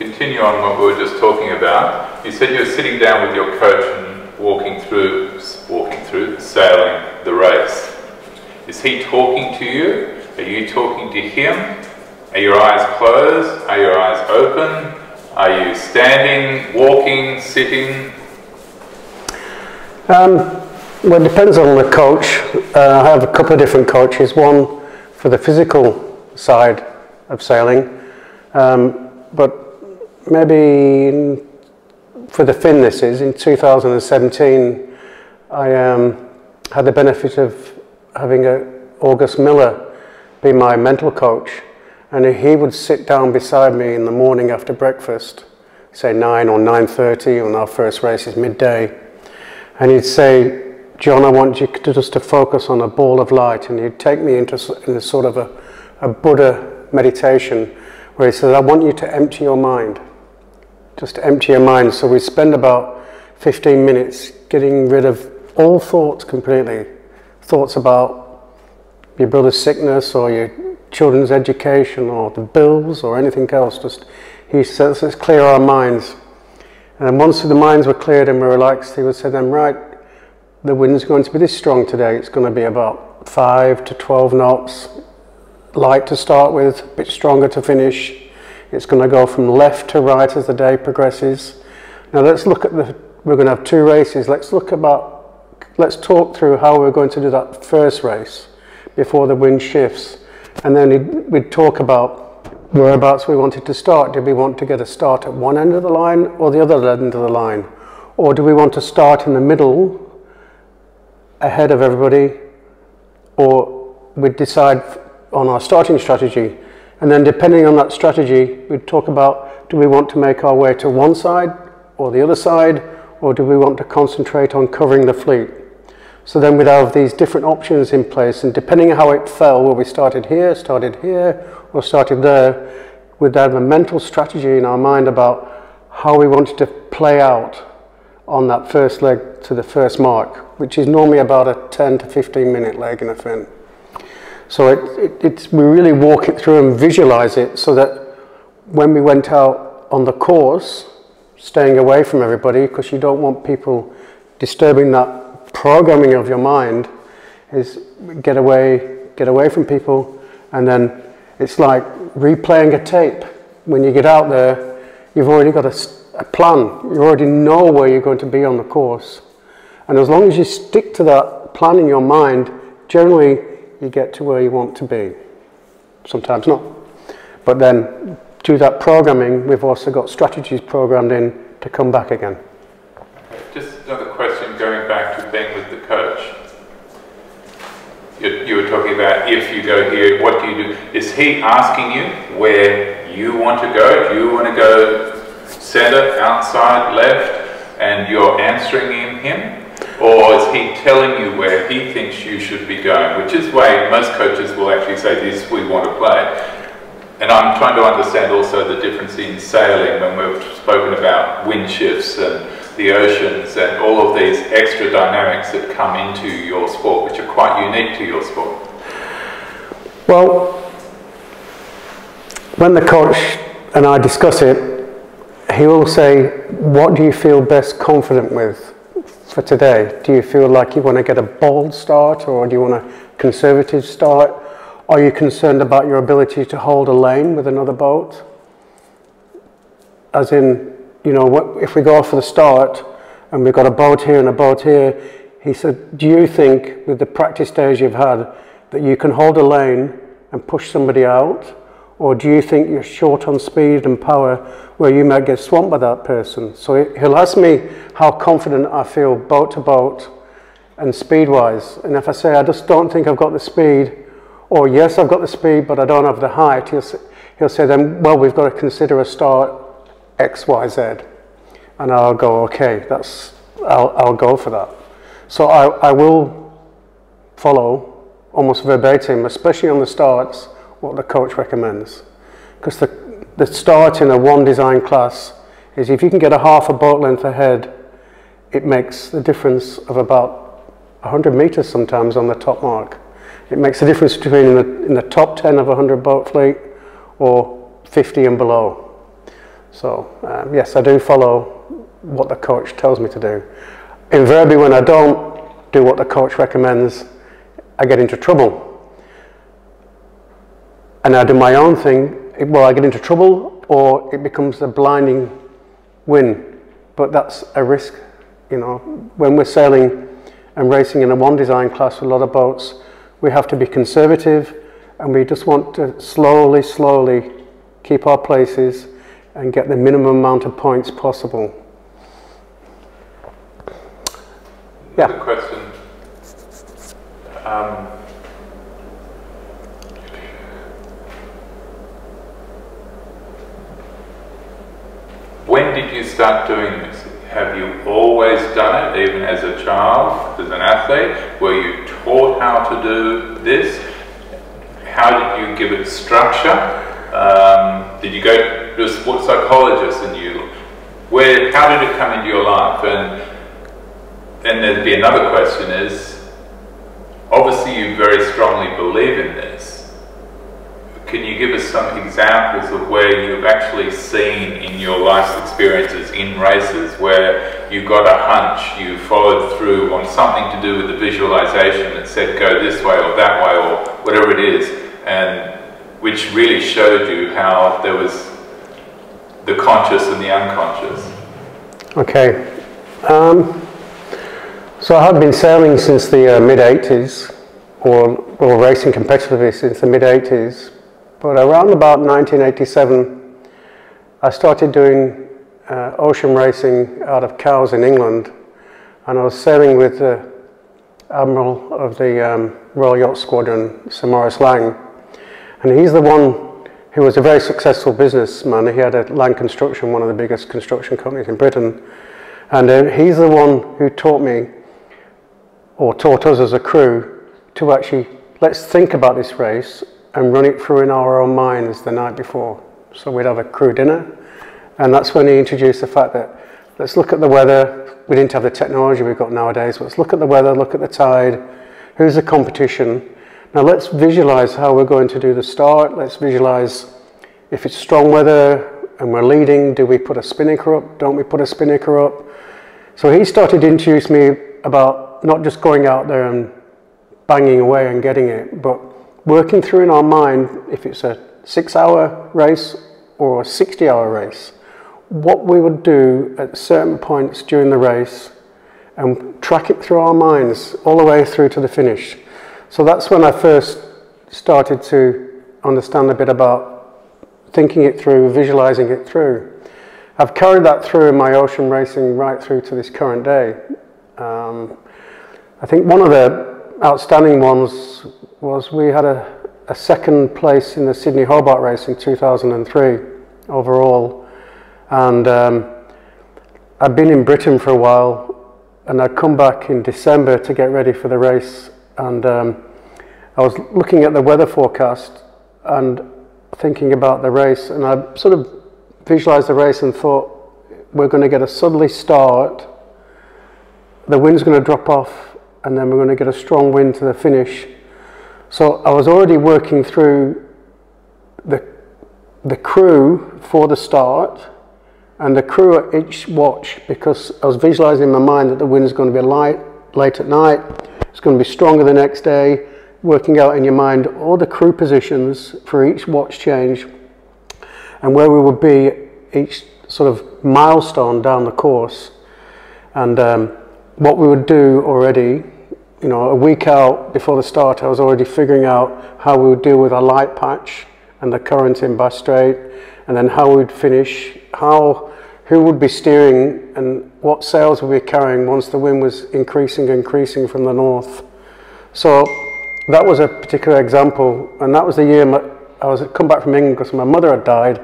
continue on what we were just talking about, you said you were sitting down with your coach and walking through, sailing the race. Is he talking to you? Are you talking to him? Are your eyes closed? Are your eyes open? Are you standing, walking, sitting? Well, it depends on the coach. I have a couple of different coaches. One for the physical side of sailing, but maybe for the thinness in 2017, I had the benefit of having August Miller be my mental coach, and he would sit down beside me in the morning after breakfast, say 9 or 9:30, when our first race is midday, and he'd say, "John, I want you to just to focus on a ball of light," and he'd take me into sort of a Buddha meditation, where he says, "I want you to empty your mind. Just empty your mind." So we spend about 15 minutes getting rid of all thoughts completely. Thoughts about your brother's sickness or your children's education or the bills or anything else. Just, he says, let's clear our minds. And once the minds were cleared and we're relaxed, he would say then, right, the wind's going to be this strong today. It's going to be about 5 to 12 knots. Light to start with, a bit stronger to finish. It's going to go from left to right as the day progresses. Now let's look at we're going to have 2 races. Let's talk through how we're going to do that first race before the wind shifts. And then we'd talk about whereabouts we wanted to start. Did we want to get a start at one end of the line or the other end of the line? Or do we want to start in the middle ahead of everybody? Or we'd decide on our starting strategy. And then depending on that strategy, we'd talk about, do we want to make our way to one side or the other side, or do we want to concentrate on covering the fleet? So then we'd have these different options in place, and depending on how it fell, whether we started here, or started there, we'd have a mental strategy in our mind about how we wanted to play out on that first leg to the first mark, which is normally about a 10 to 15 minute leg in a fin. So we really walk it through and visualize it so that when we went out on the course, staying away from everybody, because you don't want people disturbing that programming of your mind, is get away from people. And then it's like replaying a tape. When you get out there, you've already got a plan. You already know where you're going to be on the course. And as long as you stick to that plan in your mind, generally you get to where you want to be. Sometimes not. But then through that programming, we've also got strategies programmed in to come back again. Just another question going back to being with the coach. You were talking about if you go here, what do you do? Is he asking you where you want to go? Do you want to go center, outside, left, and you're answering him? Or is he telling you where he thinks you should be going? Which is why most coaches will actually say, this we want to play. And I'm trying to understand also the difference in sailing when we've spoken about wind shifts and the oceans and all of these extra dynamics that come into your sport, which are quite unique to your sport. Well, when the coach and I discuss it, he will say, what do you feel best confident with for today? Do you feel like you want to get a bold start, or do you want a conservative start? Are you concerned about your ability to hold a lane with another boat? As in, you know, if we go for the start and we've got a boat here and a boat here, he said, do you think with the practice days you've had that you can hold a lane and push somebody out? Or do you think you're short on speed and power where you might get swamped by that person? So he'll ask me how confident I feel boat to boat and speed-wise. And if I say, I just don't think I've got the speed, or yes, I've got the speed, but I don't have the height, he'll say then, well, we've got to consider a start X, Y, Z. And I'll go, okay, I'll go for that. So I will follow almost verbatim, especially on the starts, what the coach recommends. Because the start in a one design class is if you can get a half a boat length ahead, it makes the difference of about 100 meters sometimes on the top mark. It makes a difference between in the top 10 of a 100 boat fleet or 50 and below. So yes, I do follow what the coach tells me to do. Invariably, when I don't do what the coach recommends, I get into trouble. And I do my own thing, well, I get into trouble, or it becomes a blinding win. But that's a risk, you know. When we're sailing and racing in a one design class with a lot of boats, we have to be conservative, and we just want to slowly keep our places and get the minimum amount of points possible. Yeah. Good question. When did you start doing this? Have you always done it, even as a child, as an athlete? Were you taught how to do this? How did you give it structure? Did you go to a sports psychologist and how did it come into your life? And there'd be another question is, obviously you very strongly believe in this. Can you give us some examples of where you've actually seen in your life's experiences in races where you got a hunch, you followed through on something to do with the visualization that said go this way or that way or whatever it is, and which really showed you how there was the conscious and the unconscious? Okay. So I have been sailing since the mid-80s, or racing competitively since the mid-80s. But around about 1987, I started doing ocean racing out of Cowes in England, and I was sailing with the Admiral of the Royal Yacht Squadron, Sir Maurice Lang, and he's the one who was a very successful businessman. He had a Lang Construction, one of the biggest construction companies in Britain, and he's the one who taught me, or taught us as a crew, to actually, let's think about this race and run it through in our own minds the night before. So we'd have a crew dinner, and that's when he introduced the fact that let's look at the weather. We didn't have the technology we've got nowadays, but let's look at the weather, look at the tide, who's the competition. Now let's visualize how we're going to do the start. Let's visualize if it's strong weather and we're leading, do we put a spinnaker up? Don't we put a spinnaker up? So he started to introduce me about not just going out there and banging away and getting it, but working through in our mind, if it's a 6-hour race or a 60-hour race, what we would do at certain points during the race and track it through our minds all the way through to the finish. So that's when I first started to understand a bit about thinking it through, visualizing it through. I've carried that through in my ocean racing right through to this current day. I think one of the outstanding ones was we had a second place in the Sydney Hobart race in 2003 overall, and I'd been in Britain for a while, and I'd come back in December to get ready for the race, and I was looking at the weather forecast and thinking about the race, and I sort of visualized the race and thought, we're going to get a southerly start, the wind's going to drop off, and then we're going to get a strong wind to the finish. So I was already working through the crew for the start and the crew at each watch, because I was visualizing in my mind that the wind is going to be late at night, it's going to be stronger the next day, working out in your mind all the crew positions for each watch change and where we would be each sort of milestone down the course, and what we would do already. You know, a week out before the start, I was already figuring out how we would deal with our light patch and the current in Bass Strait, and then how we would finish, who would be steering, and what sails we'd be carrying once the wind was increasing from the north. So that was a particular example, and that was the year I was come back from England because my mother had died,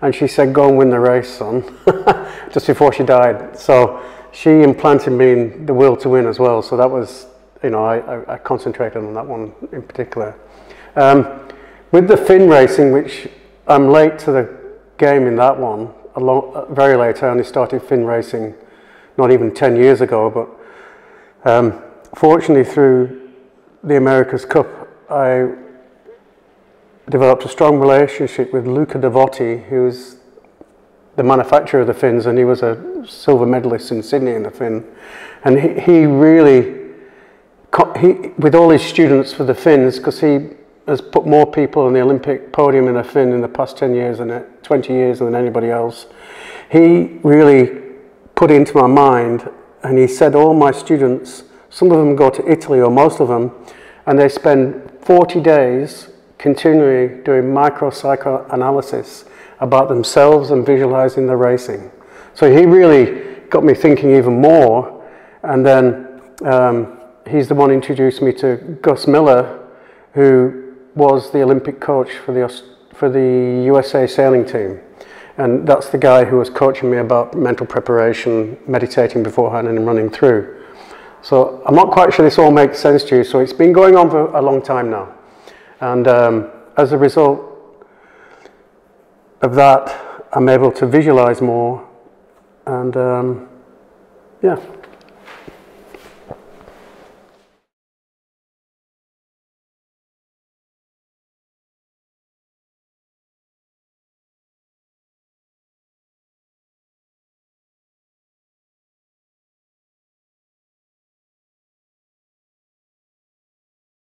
and she said, "Go and win the race, son," just before she died. So she implanted me in the will to win as well. So that was, you know, I concentrated on that one in particular. With the fin racing, which I'm late to the game in that one, very late. I only started fin racing not even 10 years ago, but fortunately through the America's Cup, I developed a strong relationship with Luca Devotti, who's the manufacturer of the fins, and he was a silver medalist in Sydney in the fin. And he really, with all his students for the fins, because he has put more people on the Olympic podium in a fin in the past 10 years than 20 years than anybody else. He really put into my mind, and he said all my students, some of them go to Italy, or most of them, and they spend 40 days continually doing micro-psychoanalysis about themselves and visualizing the racing. So he really got me thinking even more, and then he's the one who introduced me to Gus Miller, who was the Olympic coach for the USA sailing team. And that's the guy who was coaching me about mental preparation, meditating beforehand and running through. So I'm not quite sure this all makes sense to you. So it's been going on for a long time now. And as a result of that, I'm able to visualize more. And yeah.